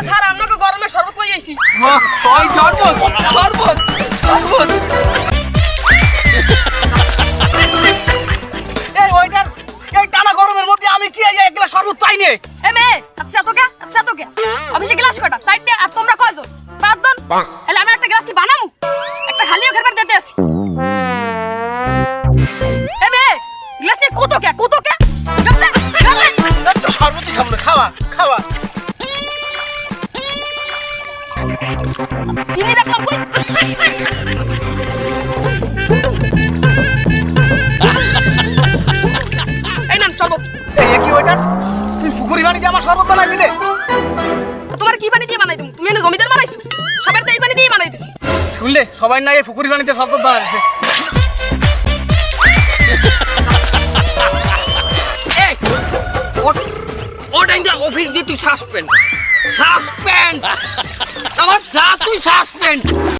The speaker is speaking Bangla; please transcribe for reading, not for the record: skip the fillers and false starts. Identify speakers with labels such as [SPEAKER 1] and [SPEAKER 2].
[SPEAKER 1] স্যার আপনাকে গরমে শরবত পাই আইছি।
[SPEAKER 2] ওই শরবত শরবত শরবত এই ওইটার এই টানা গরমের মধ্যে আমি কি এই এক গ্লাস শরবত পাইনি।
[SPEAKER 1] এ মেয়ে আচ্ছা তো কে অফিসে গ্লাস কটা সাইড দে আর তোমরা কয়জন? 5 জন। তাহলে আমি একটা গ্লাস কি বানামু? একটা খালিও ঘর দিতে আসি। এ মেয়ে গ্লাস নিয়ে কত কে গ্লাস দে।
[SPEAKER 2] তো শরবতই খাবো না, খাওয়া খাওয়া।
[SPEAKER 1] চিনি দেখলাম কই? এই নাম শরবত।
[SPEAKER 2] এই কি ওইটার তুই পুকুরি পানি দিয়ে আমার শরবত বানাই দিলে?
[SPEAKER 1] তোমার কি পানি দিয়ে বানাই দিমু? তুমি এনে জমিদার বানাইছো? সবার তো এই পানি দিয়ে বানাই দিছি।
[SPEAKER 2] শুনলে সবাই না এই পুকুরি পানিতে শরবত বানাইছে।
[SPEAKER 3] এই ওটা ইন্দা অফিস দিয়ে তুই সাসপেন্ড আমার যা তুই সাসপেন্ড